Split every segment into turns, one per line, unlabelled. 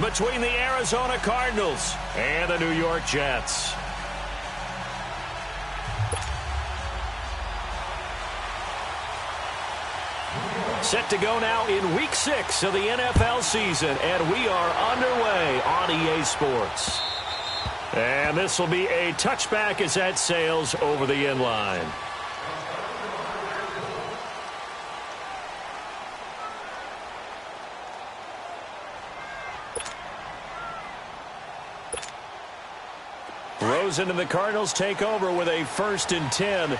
between the Arizona Cardinals and the New York Jets. Set to go now in Week 6 of the NFL season, and we are underway on EA Sports. And this will be a touchback as that sails over the end line. Rosen and the Cardinals take over with a 1st and 10.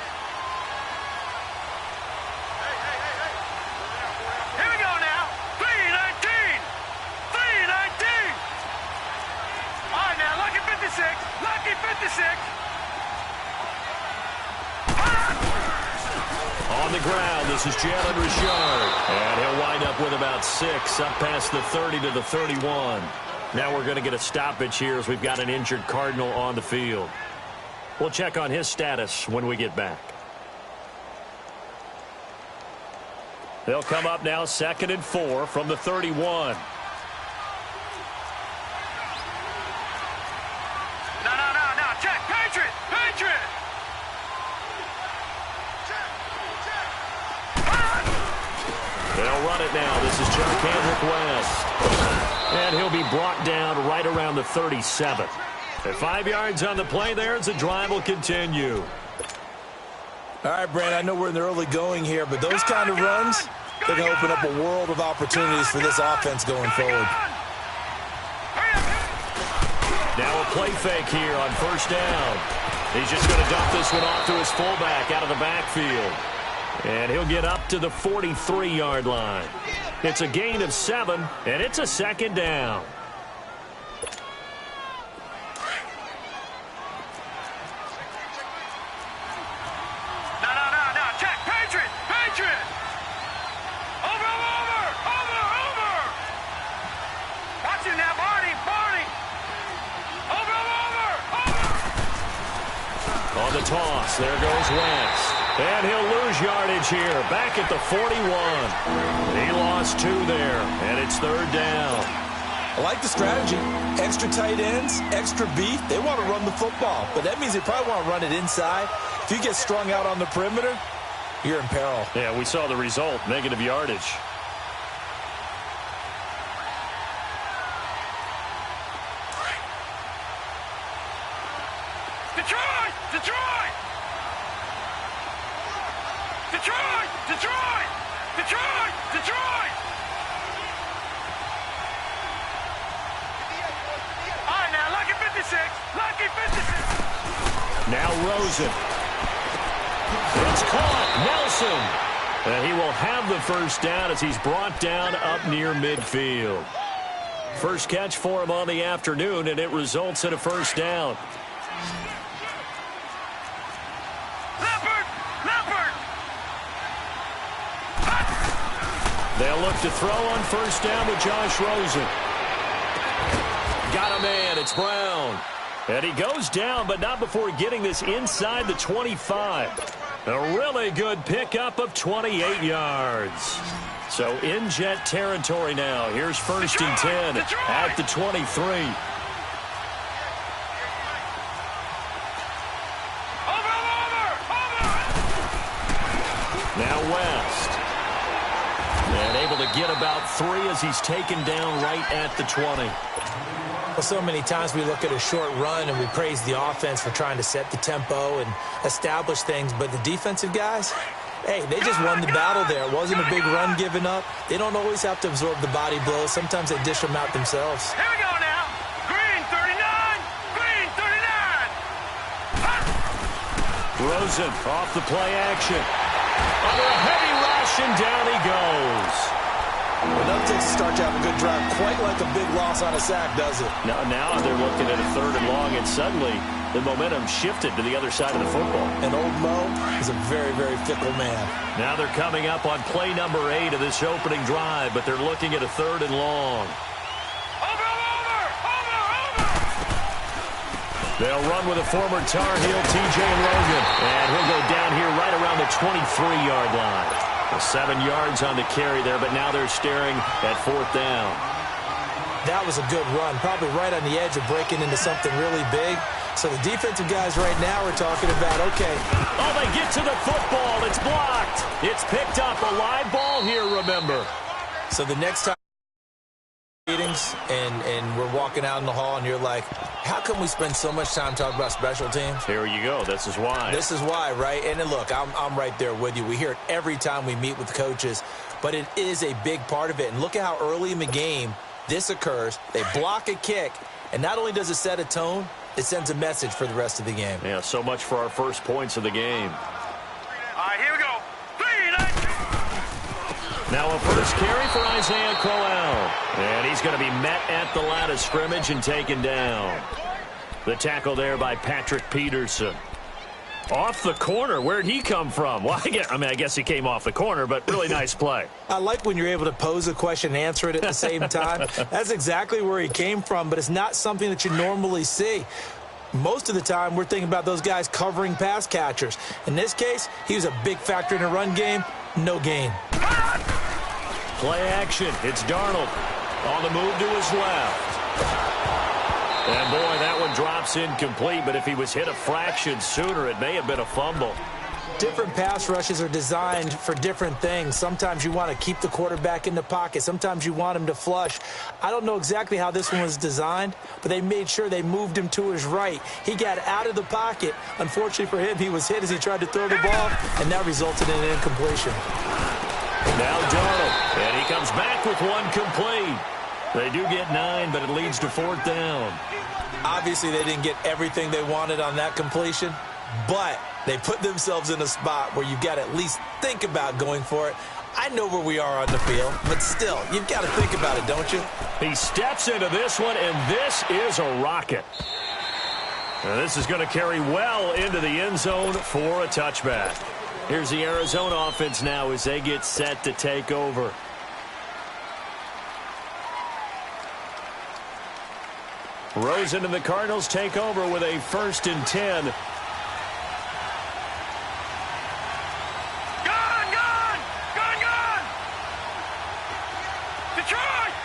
On the ground, this is Jalen Richard. And he'll wind up with about 6, up past the 30 to the 31. Now we're going to get a stoppage here as we've got an injured Cardinal on the field. We'll check on his status when we get back. They'll come up now 2nd and 4 from the 31. They'll run it now. This is Kendrick West. And he'll be brought down right around the 37. At 5 yards on the play there as the drive will continue.
All right, Brandon, I know we're in the early going here, but those kind of runs, they're going to open up a world of opportunities for this offense going forward.
Now a play fake here on 1st down. He's just going to dump this one off to his fullback out of the backfield. And he'll get up to the 43-yard line. It's a gain of 7, and it's a 2nd down.
No. Check. Patriot. Over. Watch it now, Barney. Over.
On the toss, there goes Wentz. And he'll lose yardage here, back at the 41. He lost 2 there, and it's 3rd down.
I like the strategy. Extra tight ends, extra beef. They want to run the football, but that means they probably want to run it inside. If you get strung out on the perimeter, you're in peril.
Yeah, we saw the result, negative yardage.
Detroit! All right, now, lucky 56.
Now Rosen. It's caught. Nelson. And he will have the 1st down as he's brought down up near midfield. First catch for him on the afternoon, and it results in a 1st down. They'll look to throw on 1st down with Josh Rosen. Got a man. It's Brown. And he goes down, but not before getting this inside the 25. A really good pickup of 28 yards. So in Jet territory now. Here's 1st and 10 at the 23. Now West. And able to get about 3 as he's taken down right at the 20.
Well, so many times we look at a short run and we praise the offense for trying to set the tempo and establish things, but the defensive guys, hey, they just won the battle there. It wasn't a big run given up. They don't always have to absorb the body blows. Sometimes they dish them out themselves.
Here we go now. Green 39.
Rosen off the play action. Under a heavy rush, and down he goes.
Enough to start to have a good drive, quite like a big loss on a sack, does it?
Now they're looking at a 3rd and long, and suddenly the momentum shifted to the other side of the football.
And old Mo is a very, very fickle man. Now
they're coming up on play number 8 of this opening drive, but they're looking at a 3rd and long. They'll run with a former Tar Heel, T.J. Logan. And he'll go down here right around the 23-yard line. 7 yards on the carry there, but now they're staring at 4th down.
That was a good run, probably right on the edge of breaking into something really big. So the defensive guys right now are talking about, okay.
Oh, they get to the football. It's blocked. It's picked up. A live ball here, remember.
So the next time meetings and we're walking out in the hall and you're like, how come we spend so much time talking about special teams?
Here you go. This is why.
This is why, right? And then look, I'm right there with you. We hear it every time we meet with coaches, but it is a big part of it. And look at how early in the game this occurs. They block a kick, and not only does it set a tone, it sends a message for the rest of the game.
Yeah, so much for our first points of the game.
All right, here we go.
Now a first carry for Isaiah Crowell. And he's going to be met at the line of scrimmage and taken down. The tackle there by Patrick Peterson. Off the corner. Where'd he come from? Well, I guess he came off the corner, but really nice play.
I like when you're able to pose a question and answer it at the same time. That's exactly where he came from, but it's not something that you normally see. Most of the time, we're thinking about those guys covering pass catchers. In this case, he was a big factor in the run game. No gain.
Play action. It's Darnold on the move to his left. And, boy, that one drops incomplete, but if he was hit a fraction sooner, it may have been a fumble.
Different pass rushes are designed for different things. Sometimes you want to keep the quarterback in the pocket. Sometimes you want him to flush. I don't know exactly how this one was designed, but they made sure they moved him to his right. He got out of the pocket. Unfortunately for him, he was hit as he tried to throw the ball, and that resulted in an incompletion.
Now Darnold, and he comes back with one complete. They do get 9, but it leads to 4th down.
Obviously, they didn't get everything they wanted on that completion, but they put themselves in a spot where you've got to at least think about going for it. I know where we are on the field, but still, you've got to think about it, don't you?
He steps into this one, and this is a rocket. Now, this is going to carry well into the end zone for a touchback. Here's the Arizona offense now as they get set to take over. Rosen and the Cardinals take over with a 1st and 10.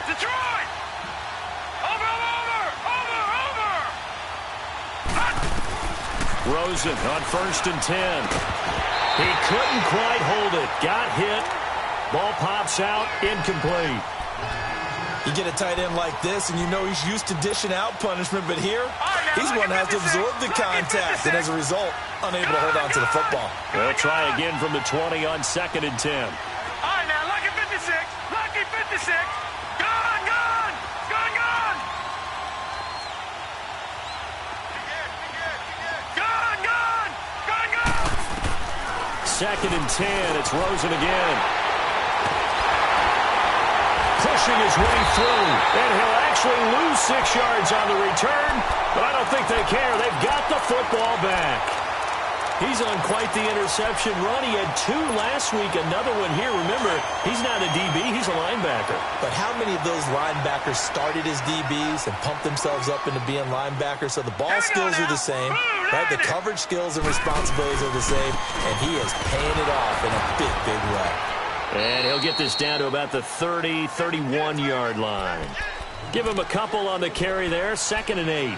Detroit! Over!
Rosen on 1st and 10. He couldn't quite hold it. Got hit. Ball pops out. Incomplete.
You get a tight end like this, and you know he's used to dishing out punishment, but here, he's one that has to absorb the contact, and as a result, unable to hold on to the football.
They'll try again from the 20 on 2nd and 10.
All right, now, lucky 56. Lucky 56. Gone! Gone!
2nd and 10. It's Rosen again. Pushing his way through. And he'll actually lose 6 yards on the return. But I don't think they care. They've got the football back. He's on quite the interception run. He had 2 last week. Another one here. Remember, he's not a DB. He's a linebacker.
But how many of those linebackers started as DBs and pumped themselves up into being linebackers? So the ball skills are the same, right? The coverage skills and responsibilities are the same. And he is paying it off in a big, big way.
And he'll get this down to about the 30, 31-yard line. Give him a couple on the carry there. 2nd and 8.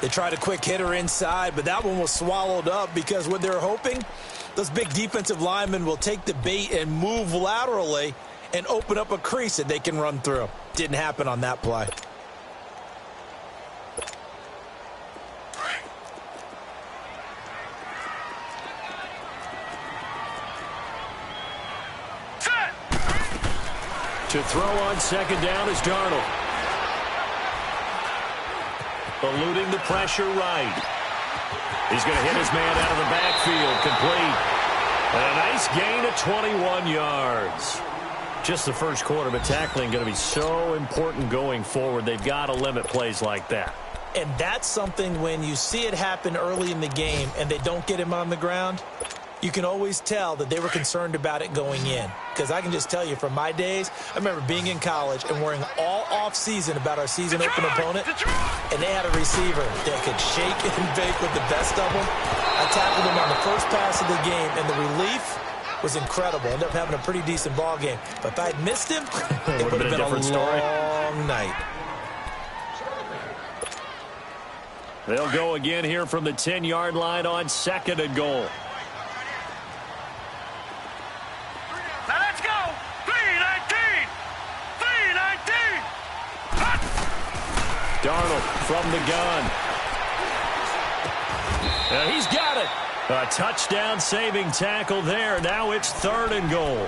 They tried a quick hitter inside, but that one was swallowed up because what they're hoping, those big defensive linemen will take the bait and move laterally and open up a crease that they can run through. Didn't happen on that play.
To throw on 2nd down is Darnold. Eluding the pressure right. He's going to hit his man out of the backfield. Complete. And a nice gain of 21 yards. Just the first quarter, but tackling going to be so important going forward. They've got to limit plays like that.
And that's something when you see it happen early in the game and they don't get him on the ground, you can always tell that they were concerned about it going in. Because I can just tell you from my days, I remember being in college and worrying all off-season about our season open opponent. And they had a receiver that could shake and bake with the best of them. I tackled him on the first pass of the game, and the relief was incredible. Ended up having a pretty decent ball game. But if I had missed him, it would have been a long night.
They'll go again here from the 10-yard line on 2nd and goal.
Now let's go. 3-19. 3-19.
Darnold from the gun. He's got it. A touchdown-saving tackle there. Now it's 3rd and goal.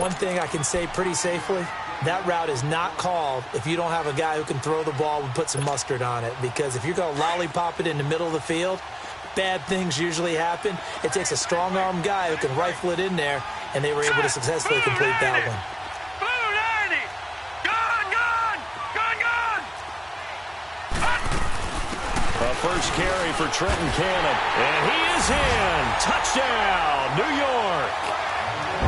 One thing I can say pretty safely, that route is not called if you don't have a guy who can throw the ball and put some mustard on it. Because if you're going to lollipop it in the middle of the field, bad things usually happen. It takes a strong-arm guy who can rifle it in there, and they were able to successfully complete that one.
Blue 90. Gone, gone. Gone, gone.
A first carry for Trenton Cannon. And he is in. Touchdown, New York.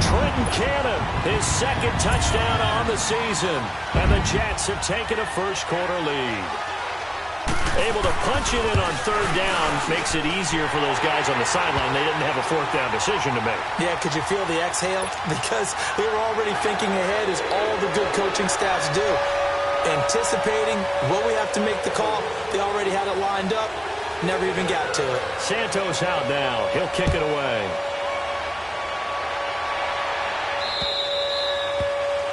Trenton Cannon, his 2nd touchdown on the season. And the Jets have taken a first-quarter lead. Able to punch it in on 3rd down makes it easier for those guys on the sideline. They didn't have a 4th down decision to make.
Yeah, could you feel the exhale? Because they were already thinking ahead, as all the good coaching staffs do. Anticipating, will we have to make the call? They already had it lined up. Never even got to it.
Santos out now. He'll kick it away.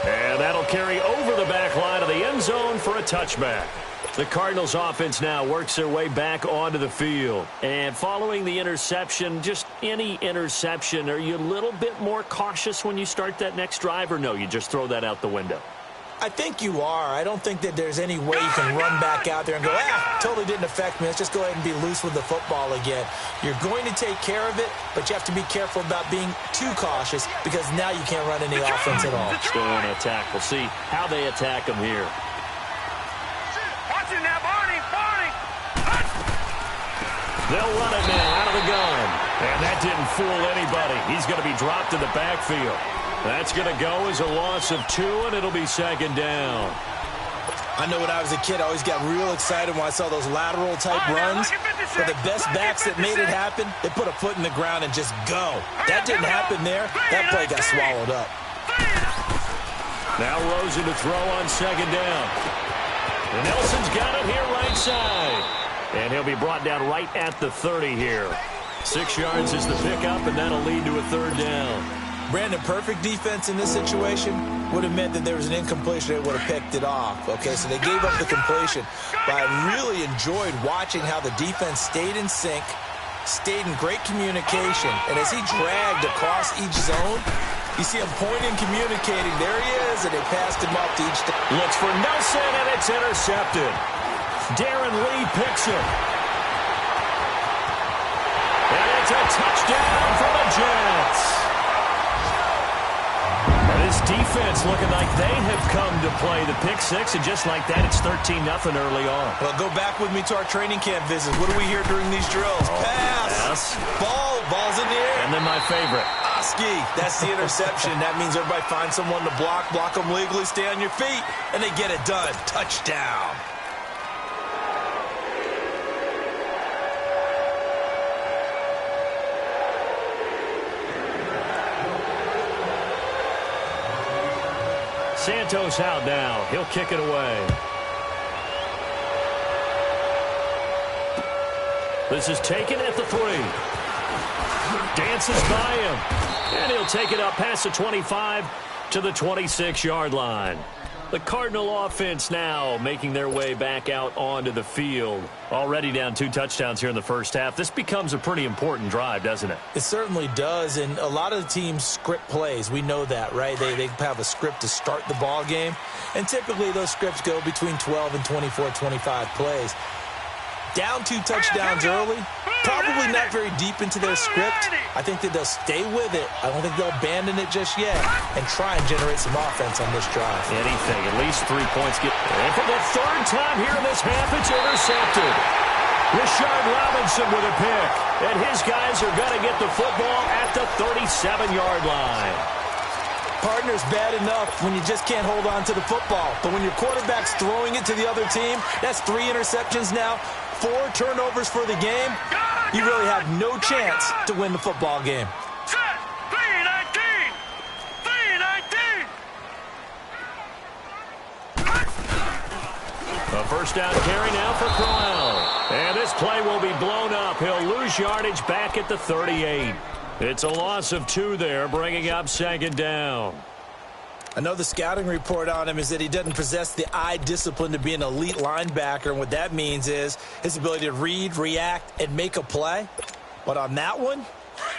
And that'll carry over the back line of the end zone for a touchback. The Cardinals offense now works their way back onto the field. And following the interception, just any interception, are you a little bit more cautious when you start that next drive, or no, you just throw that out the window?
I think you are. I don't think that there's any way you can run back out there and go, totally didn't affect me. Let's just go ahead and be loose with the football again. You're going to take care of it, but you have to be careful about being too cautious, because now you can't run any offense at all.
Still on attack. We'll see how they attack him here.
Watch it now, Barney. Barney.
They'll run it now out of the gun. And that didn't fool anybody. He's going to be dropped in the backfield. That's going to go as a loss of 2, and it'll be 2nd down.
I know when I was a kid, I always got real excited when I saw those lateral-type runs. But the best backs that made it happen, they put a foot in the ground and just go. That didn't happen there. That play got swallowed up.
Now Rosen to throw on 2nd down. And Nelson's got it here right side. And he'll be brought down right at the 30 here. 6 yards is the pickup, and that'll lead to a 3rd down.
Brandon, perfect defense in this situation would have meant that there was an incompletion. They would have picked it off. Okay, so they gave up the completion. But I really enjoyed watching how the defense stayed in sync, stayed in great communication. And as he dragged across each zone, you see him pointing, communicating. There he is, and they passed him off to each.
Looks for Nelson, and it's intercepted. Darren Lee picks it. And it's a touchdown for the Jets. This defense looking like they have come to play the pick 6, and just like that, it's 13-0 early on.
Well, go back with me to our training camp visits. What do we hear during these drills? Pass. Ball's in the air.
And then my favorite.
Oski. That's the interception. That means everybody finds someone to block them legally, stay on your feet, and they get it done. Touchdown.
Santos out now. He'll kick it away. This is taken at the 3. Dances by him. And he'll take it up past the 25 to the 26-yard line. The Cardinal offense now making their way back out onto the field. Already down 2 touchdowns here in the first half. This becomes a pretty important drive, doesn't it?
It certainly does, and a lot of the teams script plays. We know that, right? They have a script to start the ball game, and typically those scripts go between 12 and 24, 25 plays. Down 2 touchdowns early, probably not very deep into their script. I think that they'll stay with it. I don't think they'll abandon it just yet and try and generate some offense on this drive.
Anything, at least 3 points. And for the 3rd time here in this half, it's intercepted. Rashard Robinson with a pick. And his guys are going to get the football at the 37-yard line.
Partner's bad enough when you just can't hold on to the football. But when your quarterback's throwing it to the other team, that's 3 interceptions now, 4 turnovers for the game. You really have no chance to win the football game.
Set. 3-19. 3-19.
First down carry now for Crowell. And this play will be blown up. He'll lose yardage back at the 38. It's a loss of 2 there, bringing up second down.
I know the scouting report on him is that he doesn't possess the eye discipline to be an elite linebacker, and what that means is his ability to read, react, and make a play. But on that one,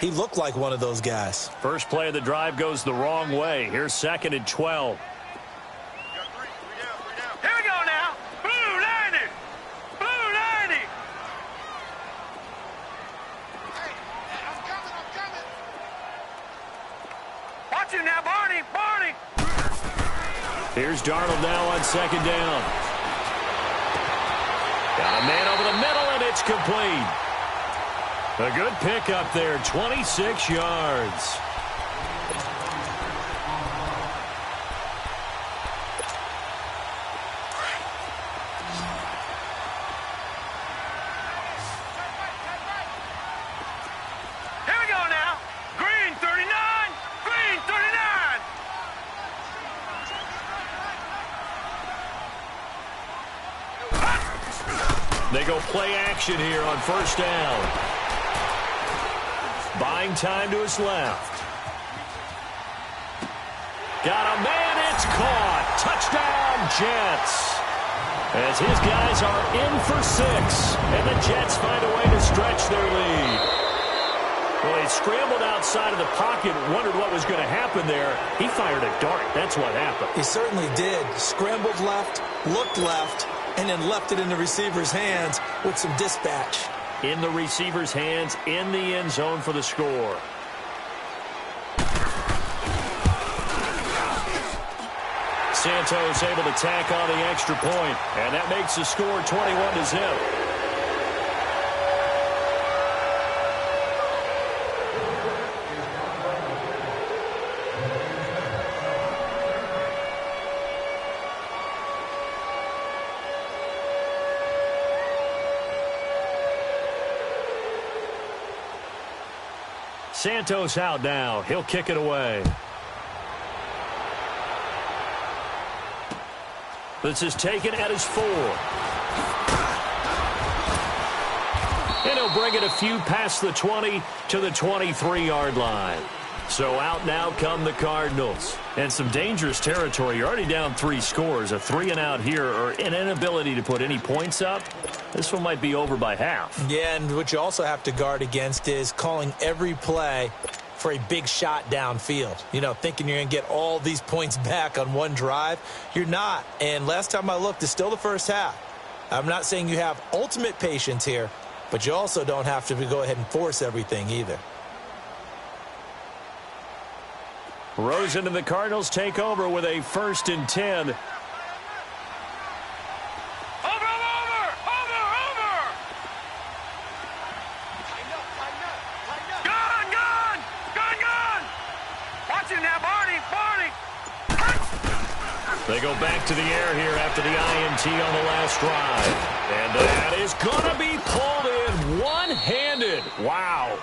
he looked like one of those guys.
First play of the drive goes the wrong way. Here's 2nd and 12.
Here we go now. Blue 90. Blue 90. Hey, I'm coming. Watch him now, Barney.
Here's Darnold now on 2nd down. Got a man over the middle, and it's complete. A good pickup there, 26 yards.
Here we go now. Green 39. Green 39.
They go play action here on first down. Buying time to his left. Got a man, it's caught. Touchdown, Jets. As his guys are in for 6, and the Jets find a way to stretch their lead. Well, he scrambled outside of the pocket, wondered what was going to happen there. He fired a dart. That's what happened.
He certainly did. Scrambled left, looked left, and then left it in the receiver's hands with some dispatch.
In the receiver's hands, in the end zone for the score. Santos able to tack on the extra point, and that makes the score 21-0. Santos out now. He'll kick it away. This is taken at his 4. And he'll bring it a few past the 20 to the 23-yard line. So out now come the Cardinals. And some dangerous territory. You're already down 3 scores. A 3-and-out here, or an inability to put any points up. This one might be over by half.
Yeah, and what you also have to guard against is calling every play for a big shot downfield. You know, thinking you're going to get all these points back on one drive. You're not. And last time I looked, it's still the first half. I'm not saying you have ultimate patience here, but you also don't have to go ahead and force everything either.
Rosen and the Cardinals take over with a 1st and 10. They go back to the air here after the INT on the last drive. And that is going to be pulled in one-handed. Wow.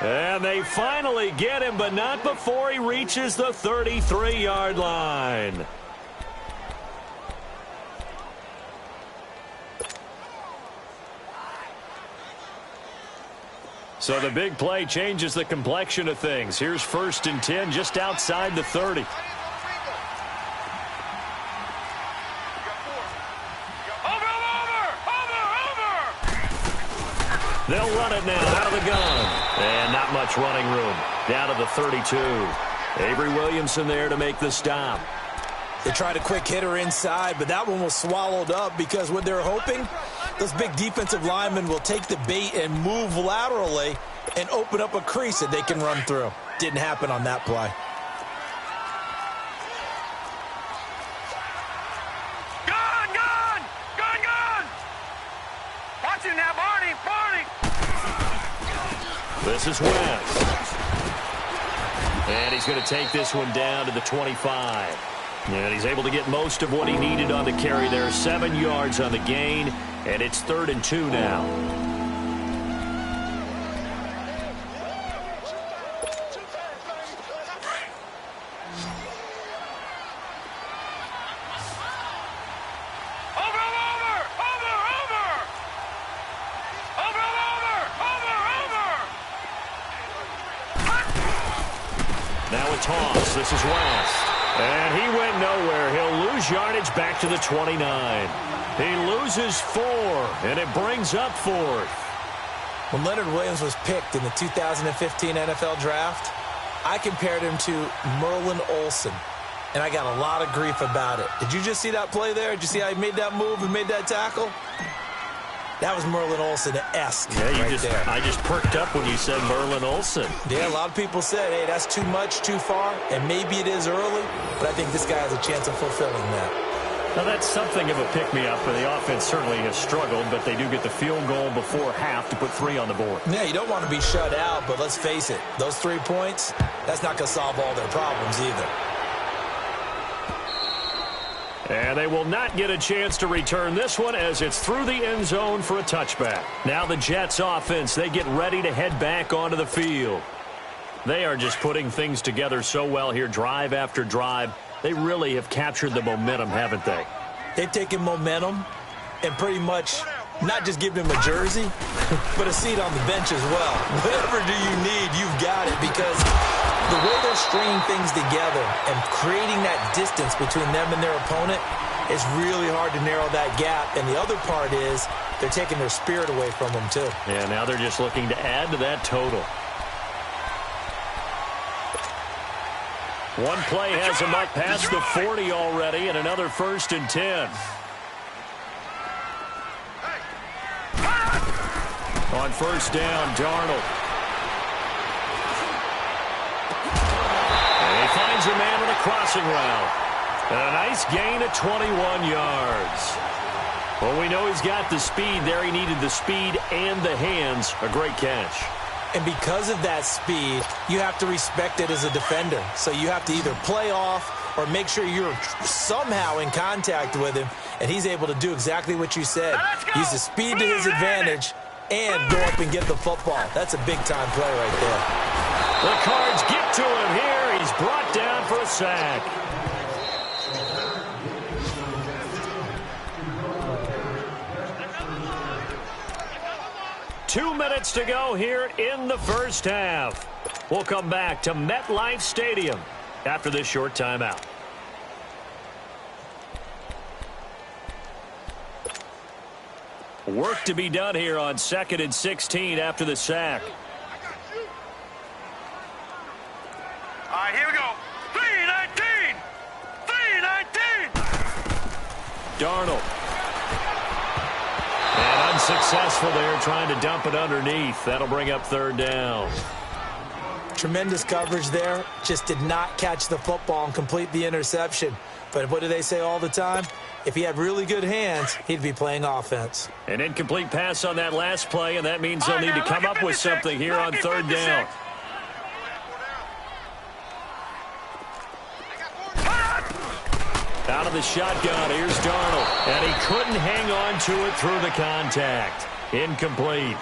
And they finally get him, but not before he reaches the 33-yard line. So the big play changes the complexion of things. Here's 1st and 10 just outside the 30. They'll run it now out of the gun. And not much running room. Down to the 32. Avery Williamson there to make the stop.
They tried a quick hitter inside, but that one was swallowed up because what they're hoping, those big defensive linemen will take the bait and move laterally and open up a crease that they can run through. Didn't happen on that play.
Watch him now, Barney.
This is West. And he's going to take this one down to the 25. And he's able to get most of what he needed on the carry there. 7 yards on the gain, and it's 3rd and 2 now. toss. This is West. And he went nowhere. He'll lose yardage back to the 29. He loses 4, and it brings up 4th.
When Leonard Williams was picked in the 2015 NFL Draft, I compared him to Merlin Olsen, and I got a lot of grief about it. Did you just see that play there? Did you see how he made that move and made that tackle? That was Merlin Olsen-esque there.
I just perked up when you said Merlin Olsen.
Yeah, a lot of people said, hey, that's too much, too far, and maybe it is early, but I think this guy has a chance of fulfilling that.
Now, that's something of a pick-me-up, and the offense certainly has struggled, but they do get the field goal before half to put 3 on the board.
Yeah, you don't want to be shut out, but let's face it, those 3 points, that's not going to solve all their problems either.
And they will not get a chance to return this one as it's through the end zone for a touchback. Now the Jets offense, they get ready to head back onto the field. They are just putting things together so well here, drive after drive. They really have captured the momentum, haven't they?
They've taken momentum and pretty much not just given him a jersey, but a seat on the bench as well. Whatever do you need, you've got it, because the way they're stringing things together and creating that distance between them and their opponent, it's really hard to narrow that gap. And the other part is they're taking their spirit away from them, too.
Yeah, now they're just looking to add to that total. One play has him up past the 40 already, and another 1st and 10. On 1st down, Darnold. And he finds a man on a crossing route. And a nice gain of 21 yards. Well, we know he's got the speed there. He needed the speed and the hands. A great catch.
And because of that speed, you have to respect it as a defender. So you have to either play off or make sure you're somehow in contact with him. And he's able to do exactly what you said. Use the speed to his advantage and go up and get the football. That's a big-time play right there.
The Cards get to him here. He's brought down for a sack. Two minutes to go here in the first half. We'll come back to MetLife Stadium after this short timeout. Work to be done here on 2nd and 16 after the sack.
All right, here we go. 3-19. 3-19.
Darnold. And unsuccessful there, trying to dump it underneath. That'll bring up 3rd down.
Tremendous coverage there. Just did not catch the football and complete the interception. But what do they say all the time? If he had really good hands, he'd be playing offense.
An incomplete pass on that last play, and that means they'll need to come up with something here on 3rd down. Out of the shotgun, here's Darnold. And he couldn't hang on to it through the contact. Incomplete.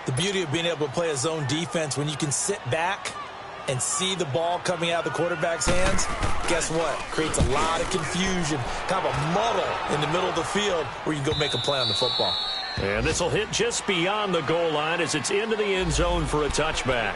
The beauty of being able to play a zone defense, when you can sit back and see the ball coming out of the quarterback's hands, guess what? Creates a lot of confusion, kind of a muddle in the middle of the field where you can go make a play on the football.
And this will hit just beyond the goal line as it's into the end zone for a touchback.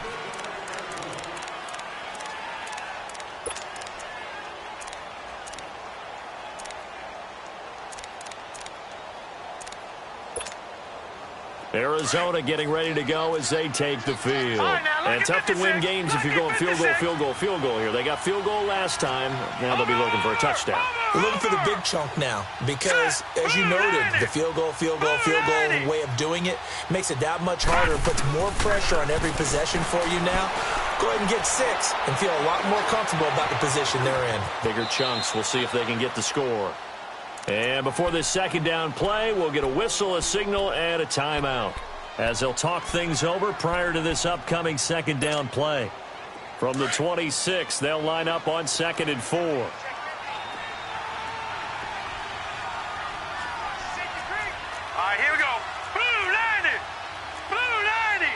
Arizona getting ready to go as they take the field. And tough to win games if you're going field goal, field goal, field goal here. They got field goal last time. Now they'll be looking for a touchdown.
We're looking for the big chunk now because, as you noted, the field goal way of doing it makes it that much harder, puts more pressure on every possession for you now. Go ahead and get 6 and feel a lot more comfortable about the position they're in.
Bigger chunks. We'll see if they can get the score. And before this 2nd down play, we'll get a whistle, a signal, and a timeout as they'll talk things over prior to this upcoming 2nd down play. From the 26, they'll line up on 2nd and 4.
All right, here we go. Blue 90. Blue 90.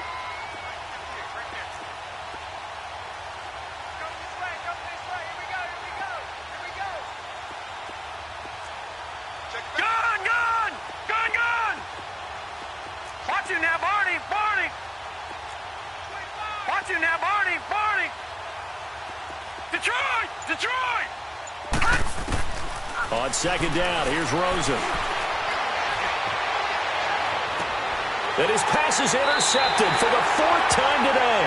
Come this way. Here we go. Gun. Watch him now, Barney. Watch him now, Barney.
On second down, here's Rosen. And his pass is intercepted for the 4th time today.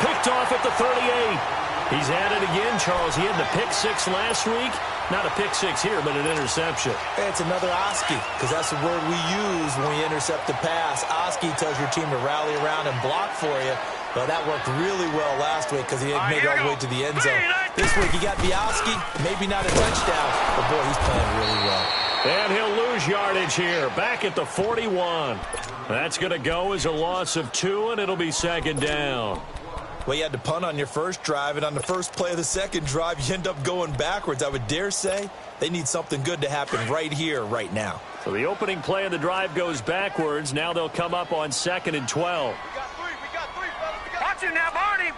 Picked off at the 38. He's at it again, Charles. He had the pick 6 last week. Not a pick 6 here, but an interception.
It's another Oski, because that's the word we use when we intercept the pass. Oski tells your team to rally around and block for you. Well, that worked really well last week because he had made it all the way to the end zone. This week, he got Bialski, maybe not a touchdown, but boy, he's playing really well.
And he'll lose yardage here, back at the 41. That's going to go as a loss of 2, and it'll be second down.
Well, you had to punt on your first drive, and on the first play of the second drive, you end up going backwards. I would dare say they need something good to happen right here, right now.
So the opening play of the drive goes backwards. Now they'll come up on 2nd and 12.
We got three, fellas. Watch it now, Barney.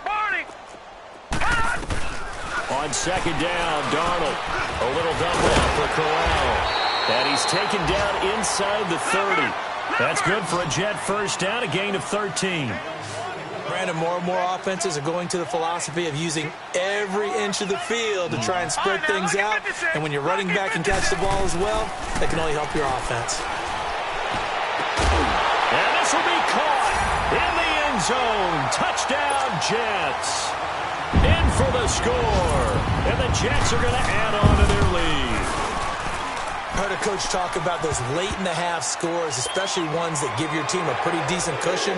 On second down, Darnold. A little dump off for Corral. And he's taken down inside the 30. That's good for a Jet first down, a gain of 13.
Brandon, more and more offenses are going to the philosophy of using every inch of the field to try and spread things out. And when you're running back and catch the ball as well, that can only help your offense.
And this will be caught in the end zone. Touchdown, Jets. In for the score. And the Jets are going to add on to their lead.
I heard a coach talk about those late-in-the-half scores, especially ones that give your team a pretty decent cushion.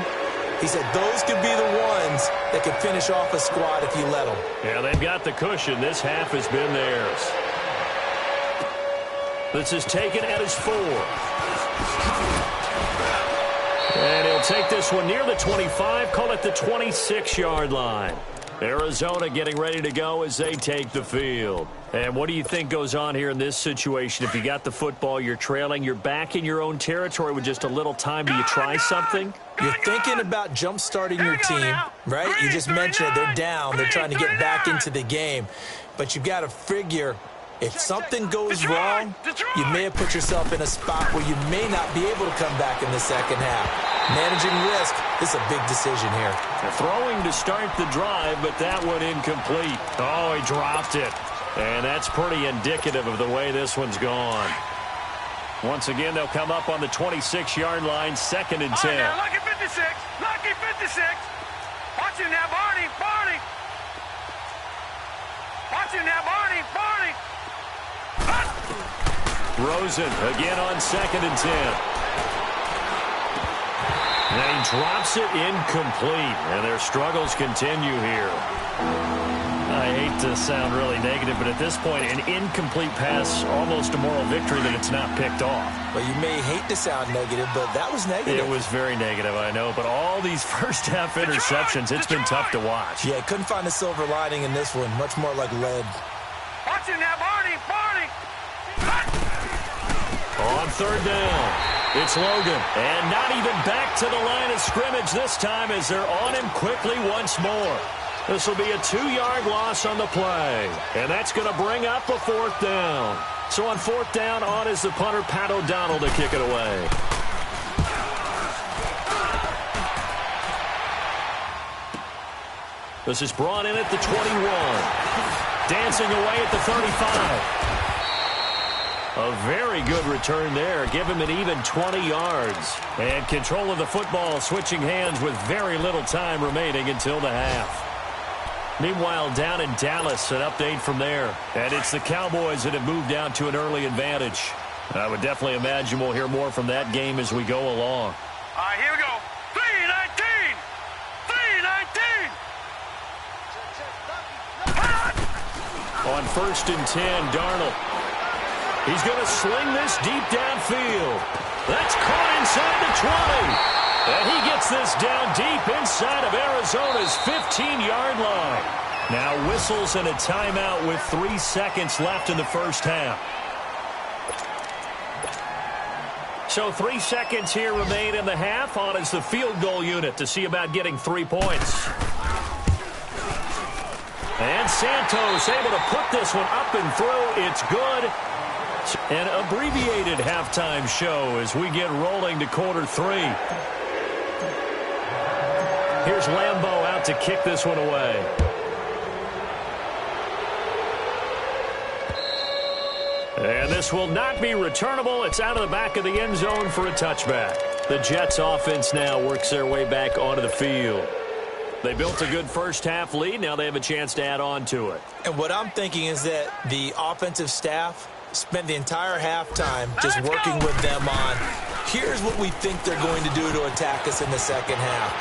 He said those could be the ones that could finish off a squad if you let them.
Yeah, they've got the cushion. This half has been theirs. This is taken at his 4. And he'll take this one near the 25, call it the 26-yard line. Arizona getting ready to go as they take the field. And what do you think goes on here in this situation? If you got the football, you're trailing, you're back in your own territory with just a little time. Do you try something?
You're thinking about jump-starting your team, right? You just mentioned it. They're down. They're trying to get back into the game. But you've got to figure if something goes wrong, you may have put yourself in a spot where you may not be able to come back in the second half. Managing risk is a big decision here.
Throwing to start the drive, but that one incomplete. Oh, he dropped it. And that's pretty indicative of the way this one's gone. Once again, they'll come up on the 26-yard line, 2nd and 10.
All right, now, lucky 56. Lucky 56. Watch him now, Barney. Watch him now, Barney.
Rosen again on 2nd and 10. And he drops it incomplete. And their struggles continue here. I hate to sound really negative, but at this point, an incomplete pass, almost a moral victory that it's not picked off.
Well, you may hate to sound negative, but that was negative.
It was very negative, I know. But all these first-half interceptions, it's been tough to watch.
Yeah, couldn't find a silver lining in this one. Much more like lead.
Watch him now, Barney.
On 3rd down, it's Logan. And not even back to the line of scrimmage this time as they're on him quickly once more. This will be a 2-yard loss on the play. And that's going to bring up a 4th down. So on 4th down, on is the punter, Pat O'Donnell, to kick it away. This is brought in at the 21. Dancing away at the 35. A very good return there. Give him an even 20 yards. And control of the football, switching hands with very little time remaining until the half. Meanwhile, down in Dallas, an update from there. And it's the Cowboys that have moved down to an early advantage. I would definitely imagine we'll hear more from that game as we go along.
All right, here we go. 3-19. 3-19.
On 1st and 10, Darnold. He's going to sling this deep downfield. That's caught inside the 20. And he gets this down deep inside of Arizona's 15-yard line. Now whistles and a timeout with 3 seconds left in the first half. So 3 seconds here remain in the half. On is the field goal unit to see about getting 3 points. And Santos able to put this one up and through. It's good. An abbreviated halftime show as we get rolling to quarter 3. Here's Lambeau out to kick this one away. And this will not be returnable. It's out of the back of the end zone for a touchback. The Jets offense now works their way back onto the field. They built a good first-half lead. Now they have a chance to add on to it.
And what I'm thinking is that the offensive staff spent the entire halftime just working with them on, here's what we think they're going to do to attack us in the second half.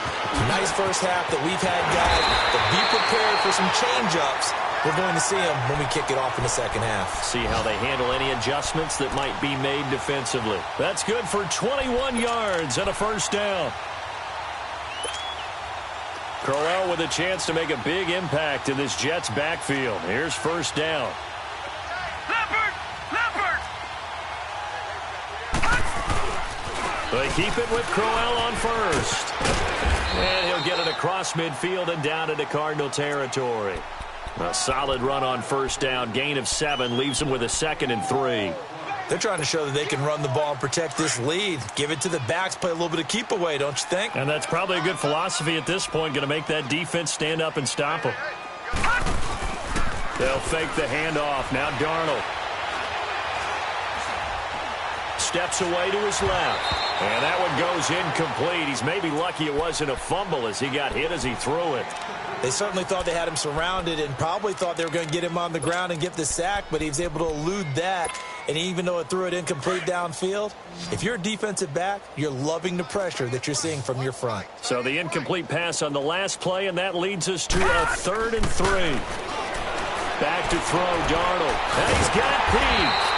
Nice first half that we've had, guys, but be prepared for some change-ups. We're going to see them when we kick it off in the second half.
See how they handle any adjustments that might be made defensively. That's good for 21 yards and a first down. Crowell with a chance to make a big impact in this Jets backfield. Here's first down.
Leopard!
They keep it with Crowell on first. And he'll get it across midfield and down into Cardinal territory. A solid run on first down. Gain of 7 leaves them with a 2nd and 3.
They're trying to show that they can run the ball and protect this lead. Give it to the backs, play a little bit of keep away, don't you think?
And that's probably a good philosophy at this point, going to make that defense stand up and stop them. They'll fake the handoff. Now Darnold steps away to his left. And that one goes incomplete. He's maybe lucky it wasn't a fumble as he got hit as he threw it.
They certainly thought they had him surrounded and probably thought they were going to get him on the ground and get the sack, but he was able to elude that. And even though it threw it incomplete downfield, if you're a defensive back, you're loving the pressure that you're seeing from your front.
So the incomplete pass on the last play, and that leads us to a 3rd and 3. Back to throw, Darnold. And he's got Peake.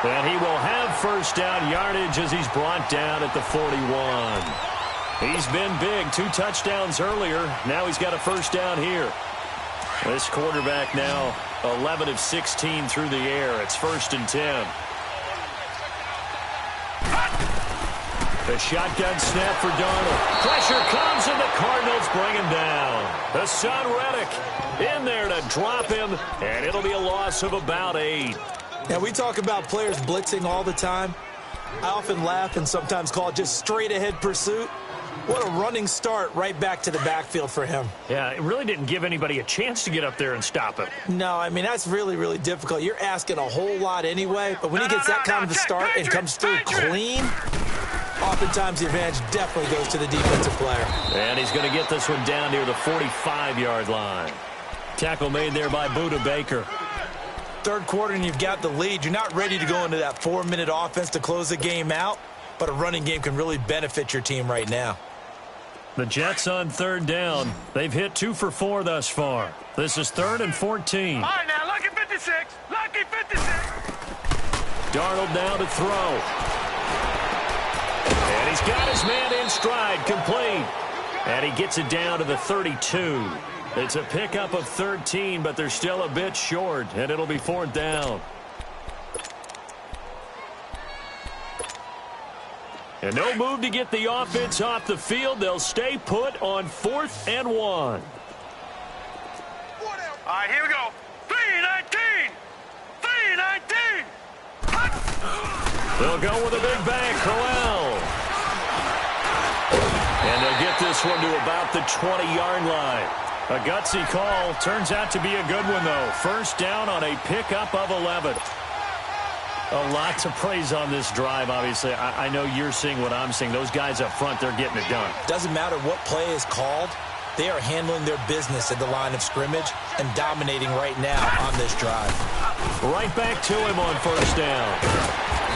And he will have first down yardage as he's brought down at the 41. He's been big. 2 touchdowns earlier. Now he's got a first down here. This quarterback now 11 of 16 through the air. It's 1st and 10. The shotgun snap for Darnold. Pressure comes, and the Cardinals bring him down. Hassan Reddick in there to drop him, and it'll be a loss of about 8.
Now, we talk about players blitzing all the time. I often laugh and sometimes call it just straight-ahead pursuit. What a running start right back to the backfield for him.
Yeah, it really didn't give anybody a chance to get up there and stop him.
No, I mean, that's really, really difficult. You're asking a whole lot anyway, but when he gets that kind of a start and comes through clean, oftentimes the advantage definitely goes to the defensive player.
And he's going to get this one down near the 45-yard line. Tackle made there by Buda Baker.
Third quarter and you've got the lead. You're not ready to go into that 4-minute offense to close the game out, but a running game can really benefit your team right now.
The Jets on 3rd down. They've hit 2 for 4 thus far. This is 3rd and 14.
All right, now, lucky 56. Lucky 56.
Darnold now to throw. And he's got his man in stride, complete. And he gets it down to the 32. It's a pickup of 13, but they're still a bit short, and it'll be 4th down. And no move to get the offense off the field. They'll stay put on 4th and 1.
All right, here we go. 3-19. 3-19.
They'll go with a big bang, Crowell. And they'll get this one to about the 20-yard line. A gutsy call. Turns out to be a good one, though. First down on a pickup of 11. A lot to praise on this drive, obviously. I know you're seeing what I'm seeing. Those guys up front, they're getting it done.
Doesn't matter what play is called. They are handling their business at the line of scrimmage and dominating right now on this drive.
Right back to him on first down.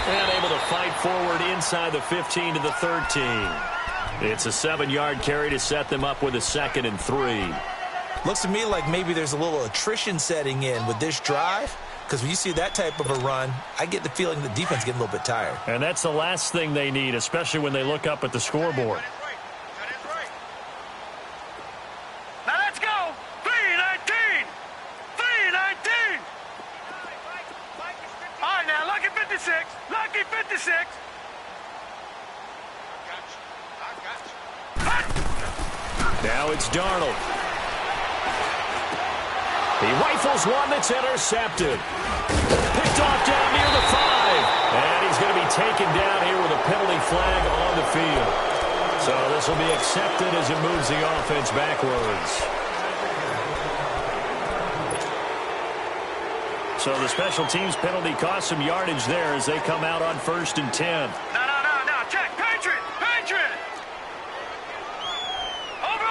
And able to fight forward inside the 15 to the 13. It's a 7-yard carry to set them up with a 2nd and 3.
Looks to me like maybe there's a little attrition setting in with this drive. Because when you see that type of a run, I get the feeling the defense is getting a little bit tired.
And that's the last thing they need, especially when they look up at the scoreboard.
Now let's go. 3-19. 3-19. All right, now, lucky 56. Lucky 56.
Now it's Darnold. He rifles one that's intercepted. Picked off down near the 5. And he's going to be taken down here with a penalty flag on the field. So this will be accepted as it moves the offense backwards. So the special teams penalty cost some yardage there as they come out on 1st and 10.
No. Check. Patriot. Over.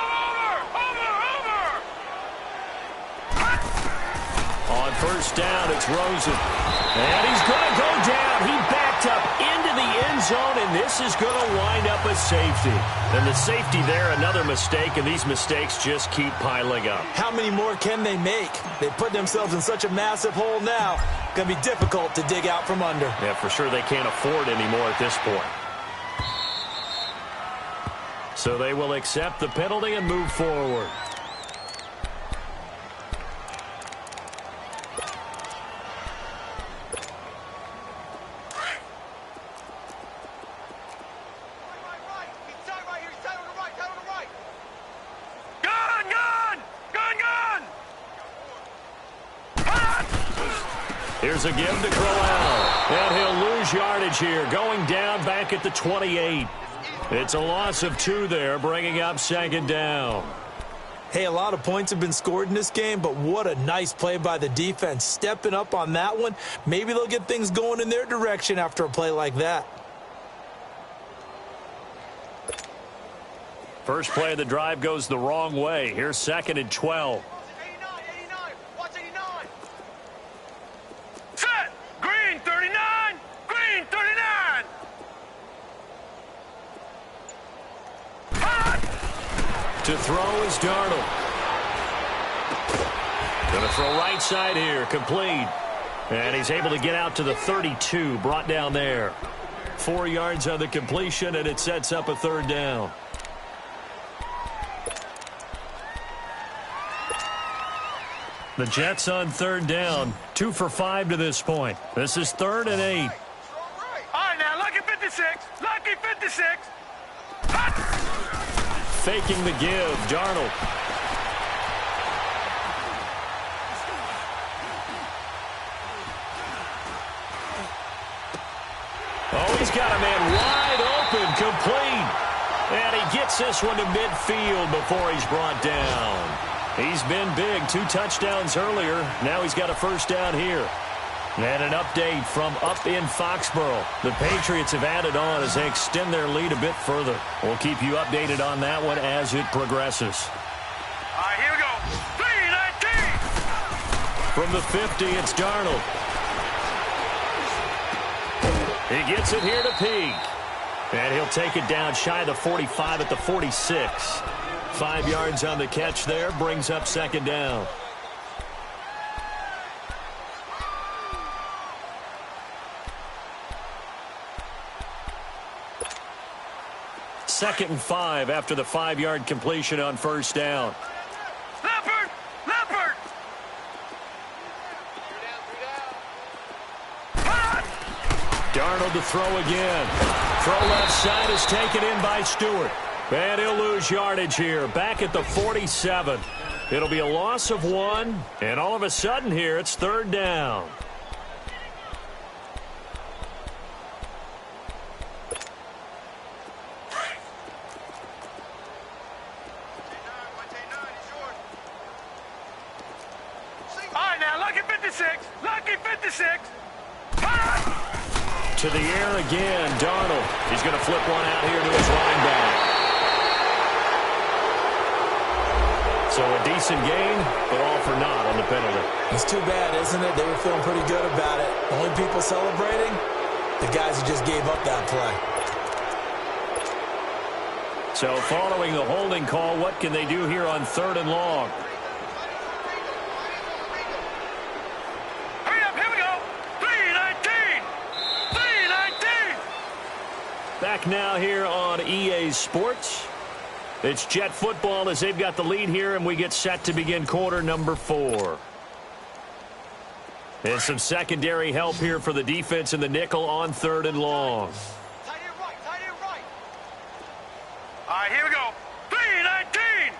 On 1st down, it's Rosen. And he's going to go down. He backed up into the end zone, and this is going to wind up a safety. And the safety there, another mistake, and these mistakes just keep piling up.
How many more can they make? They put themselves in such a massive hole now. Going to be difficult to dig out from under.
Yeah, for sure they can't afford anymore at this point. So they will accept the penalty and move forward. Here's a give to Crowell. And he'll lose yardage here, going down back at the 28. It's a loss of 2 there, bringing up 2nd down.
Hey, a lot of points have been scored in this game, but what a nice play by the defense. Stepping up on that one. Maybe they'll get things going in their direction after a play like that.
First play of the drive goes the wrong way. Here's 2nd and 12. To throw is Darnold. Going to throw right side here, complete. And he's able to get out to the 32, brought down there. 4 yards on the completion, and it sets up a 3rd down. The Jets on 3rd down, 2 for 5 to this point. This is 3rd and 8.
All right, now, lucky 56. Lucky 56.
Faking the give, Darnold. Oh, he's got a man wide open, complete. And he gets this one to midfield before he's brought down. He's been big, 2 touchdowns earlier. Now he's got a 1st down here. And an update from up in Foxborough. The Patriots have added on as they extend their lead a bit further. We'll keep you updated on that one as it progresses.
All right, here we go. 3-19.
From the 50, it's Darnold. He gets it here to Peak. And he'll take it down shy of the 45 at the 46. 5 yards on the catch there, brings up 2nd down. Second and 5 after the 5-yard completion on 1st down.
Leopard!
Darnold to throw again. Throw left side is taken in by Stewart. And he'll lose yardage here, back at the 47. It'll be a loss of 1, and all of a sudden here, it's 3rd down. To the air again, Darnold. He's going to flip one out here to his running back. So a decent gain, but all for naught on the penalty.
It's too bad, isn't it? They were feeling pretty good about it. Only people celebrating, the guys who just gave up that play.
So following the holding call, what can they do here on 3rd and long? Back now here on EA Sports. It's Jet football as they've got the lead here, and we get set to begin quarter number 4. And some secondary help here for the defense in the nickel on 3rd and long.
Tight end right. All right, here we go. 3-19.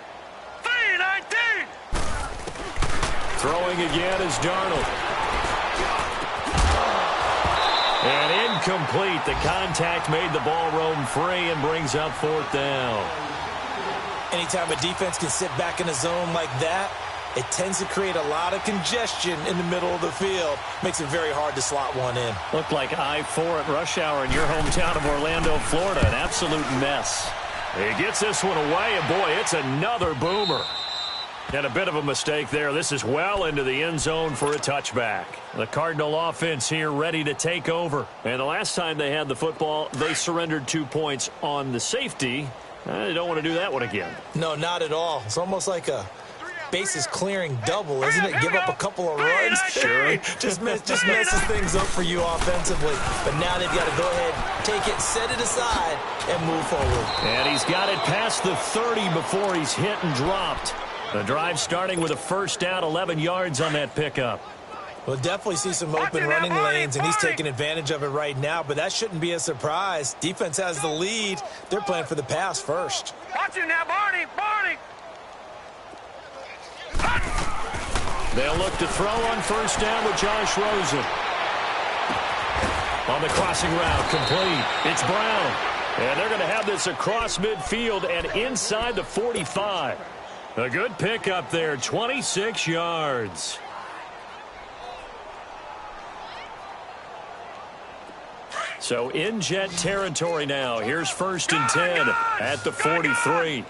Throwing again is Darnold. And incomplete. The contact made the ball roam free and brings up 4th down.
Anytime a defense can sit back in a zone like that, it tends to create a lot of congestion in the middle of the field. Makes it very hard to slot one in.
Looked like I-4 at rush hour in your hometown of Orlando, Florida. An absolute mess. He gets this one away, and boy, it's another boomer. And a bit of a mistake there. This is well into the end zone for a touchback. The Cardinal offense here ready to take over. And the last time they had the football, they surrendered 2 points on the safety. They don't want to do that one again.
No, not at all. It's almost like a bases clearing double, isn't it? Give up a couple of runs.
Sure.
just messes things up for you offensively. But now they've got to go ahead, take it, set it aside, and move forward.
And he's got it past the 30 before he's hit and dropped. The drive starting with a first down, 11 yards on that pickup.
We'll definitely see some open running lanes, and he's taking advantage of it right now, but that shouldn't be a surprise. Defense has the lead. They're playing for the pass first.
Watch him now, Barney.
They'll look to throw on first down with Josh Rosen. On the crossing route, complete. It's Brown. And they're going to have this across midfield and inside the 45. A good pickup there, 26 yards. So in Jet territory now. Here's first and 10 at the 43.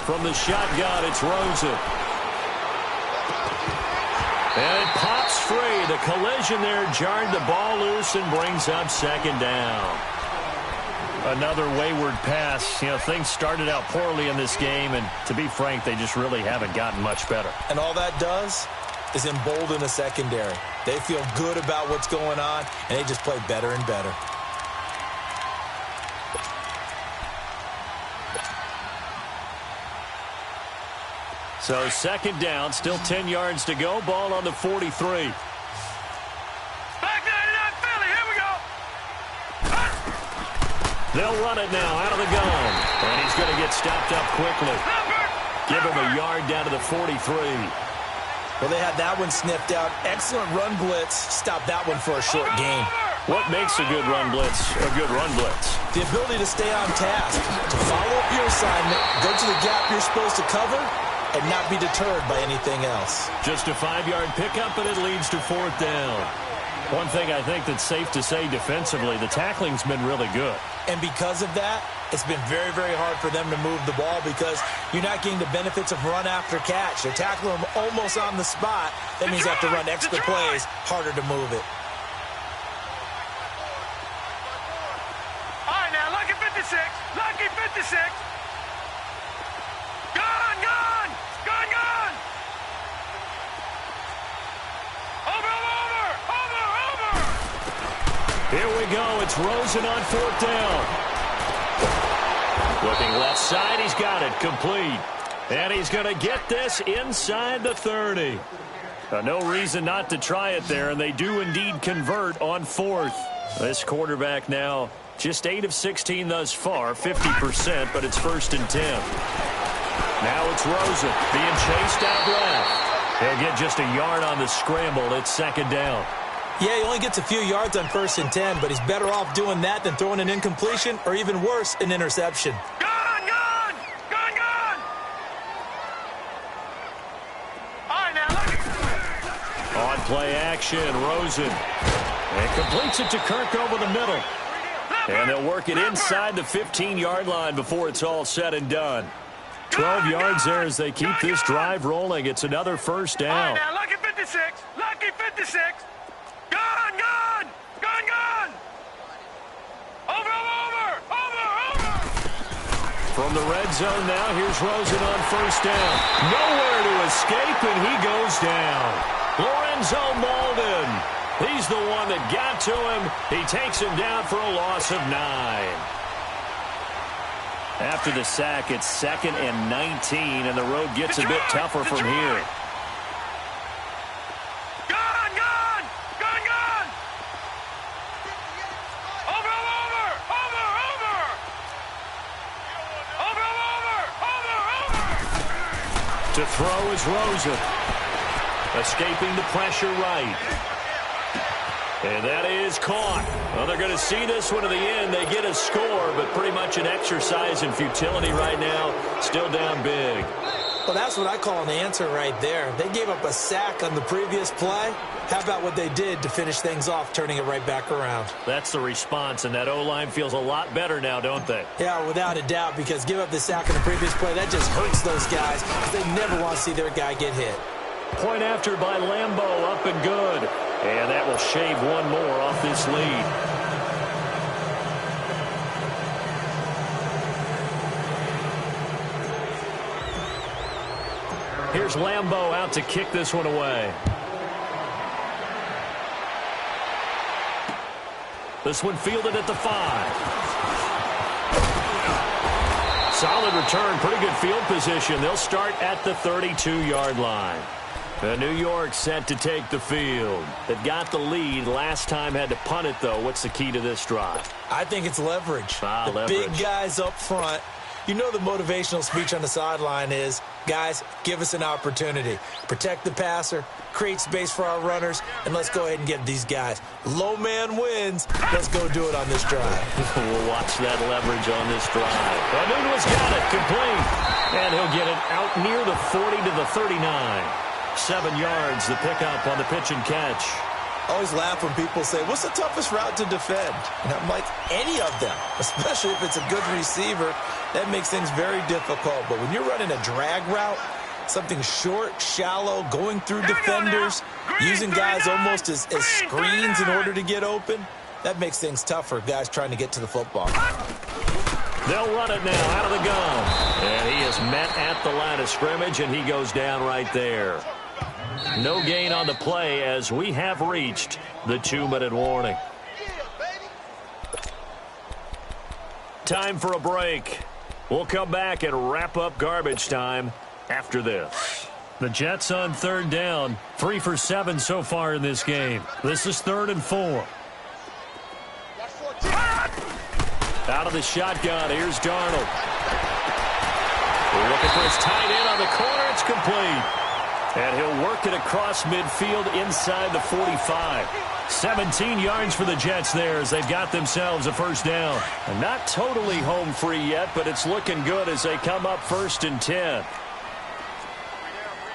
From the shotgun, it's Rosen. And it pops free. The collision there jarred the ball loose and brings up second down. Another wayward pass. You know, things started out poorly in this game, and to be frank, they just really haven't gotten much better.
And all that does is embolden the secondary. They feel good about what's going on, and they just play better and better.
So second down, still 10 yards to go. Ball on the 43. They'll run it now out of the gun. And he's going to get stopped up quickly. Give him a yard down to the 43.
Well, they had that one sniffed out. Excellent run blitz. Stop that one for a short gain.
What makes a good run blitz a good run blitz?
The ability to stay on task, to follow up your assignment, go to the gap you're supposed to cover, and not be deterred by anything else.
Just a 5-yard pickup, and it leads to fourth down. One thing I think that's safe to say defensively, the tackling's been really good.
And because of that, it's been very, very hard for them to move the ball because you're not getting the benefits of run after catch. They're tackling them almost on the spot. That means you have to run extra plays, harder to move it.
All right, now, lucky 56. Lucky 56. Gone. Over.
Here we go. It's Rosen on fourth down. Looking left side. He's got it. Complete. And he's going to get this inside the 30. No reason not to try it there, and they do indeed convert on fourth. This quarterback now just 8 of 16 thus far, 50%, but it's first and 10. Now it's Rosen being chased out left. He'll get just a yard on the scramble. It's second down.
Yeah, he only gets a few yards on first and 10, but he's better off doing that than throwing an incompletion or even worse, an interception.
Gone. All right, now, look.
On play action, Rosen. And completes it to Kirk over the middle. And they'll work it inside the 15-yard line before it's all said and done. 12 yards there as they keep this drive rolling. It's another first down.
All right, now, lucky 56. Lucky 56. Gone. Over.
From the red zone now, here's Rosen on first down. Nowhere to escape, and he goes down. Lorenzo Malden. He's the one that got to him. He takes him down for a loss of 9. After the sack, it's 2nd and 19, and the road gets a bit tougher from here. To throw is Rosen. Escaping the pressure right. And that is caught. Well, they're going to see this one to the end. They get a score, but pretty much an exercise in futility right now. Still down big.
Well, that's what I call an answer right there. They gave up a sack on the previous play. How about what they did to finish things off, turning it right back around?
That's the response, and that O-line feels a lot better now, don't they?
Yeah, without a doubt, because give up the sack on the previous play, that just hurts those guys because they never want to see their guy get hit.
Point after by Lambeau, up and good. And that will shave one more off this lead. Here's Lambeau out to kick this one away. This one fielded at the 5. Solid return, pretty good field position. They'll start at the 32-yard line. New York set to take the field. They've got the lead. Last time had to punt it, though. What's the key to this drive?
I think it's leverage.
Leverage.
Big guys up front. You know the motivational speech on the sideline is, guys, give us an opportunity. Protect the passer, create space for our runners, and let's go ahead and get these guys. Low man wins. Let's go do it on this drive.
We'll watch that leverage on this drive. Nunez got it, complete. And he'll get it out near the 40 to the 39. 7 yards, the pickup on the pitch and catch.
I always laugh when people say, what's the toughest route to defend? And I'm like, any of them, especially if it's a good receiver. That makes things very difficult. But when you're running a drag route, something short, shallow, going through defenders, using guys almost as screens in order to get open, that makes things tough for guys trying to get to the football.
They'll run it now out of the gun. And he is met at the line of scrimmage, and he goes down right there. No gain on the play as we have reached the 2-minute warning. Time for a break. We'll come back and wrap up garbage time after this. The Jets on 3rd down. 3 for 7 so far in this game. This is 3rd and 4. Out of the shotgun, here's Darnold. We're looking for his tight end on the corner. It's complete. And he'll work it across midfield inside the 45. 17 yards for the Jets there as they've got themselves a first down. And not totally home free yet, but it's looking good as they come up 1st and 10.
All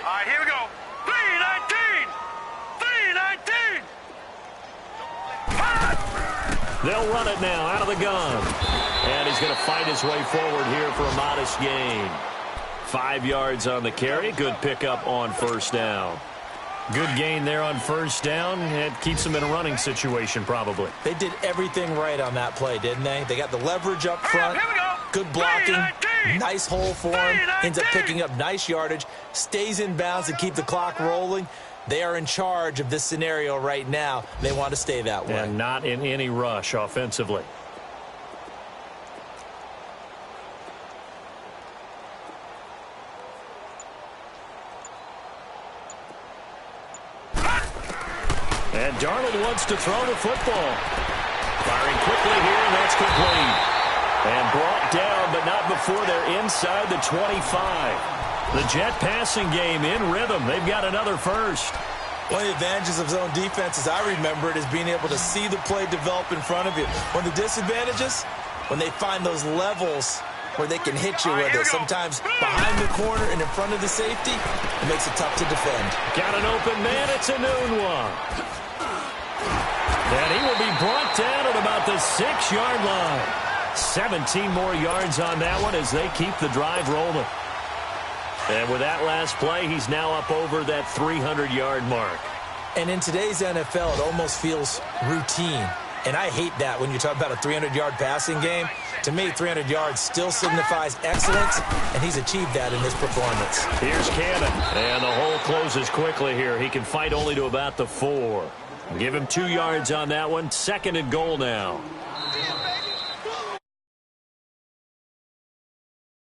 right, here we go. 3-19. 3-19.
They'll run it now out of the gun. And he's going to fight his way forward here for a modest gain. 5 yards on the carry. Good pickup on 1st down. Good gain there on 1st down. It keeps them in a running situation probably.
They did everything right on that play, didn't they? They got the leverage up front. Good blocking. Nice hole for him. Ends up picking up nice yardage. Stays in bounds to keep the clock rolling. They are in charge of this scenario right now. They want to stay that way.
And not in any rush offensively. And Darnold wants to throw the football. Firing quickly here, and that's complete. And brought down, but not before they're inside the 25. The Jet passing game in rhythm. They've got another first.
One of the advantages of zone defense, as I remember it, is being able to see the play develop in front of you. One of the disadvantages, when they find those levels where they can hit you with it. Sometimes behind the corner and in front of the safety, it makes it tough to defend.
Got an open man. It's a noon one. And he will be brought down at about the 6-yard line. 17 more yards on that one as they keep the drive rolling. And with that last play, he's now up over that 300-yard mark.
And in today's NFL, it almost feels routine. And I hate that when you talk about a 300-yard passing game. To me, 300 yards still signifies excellence, and he's achieved that in this performance.
Here's Cannon, and the hole closes quickly here. He can fight only to about the 4. Give him 2 yards on that one. 2nd and goal now.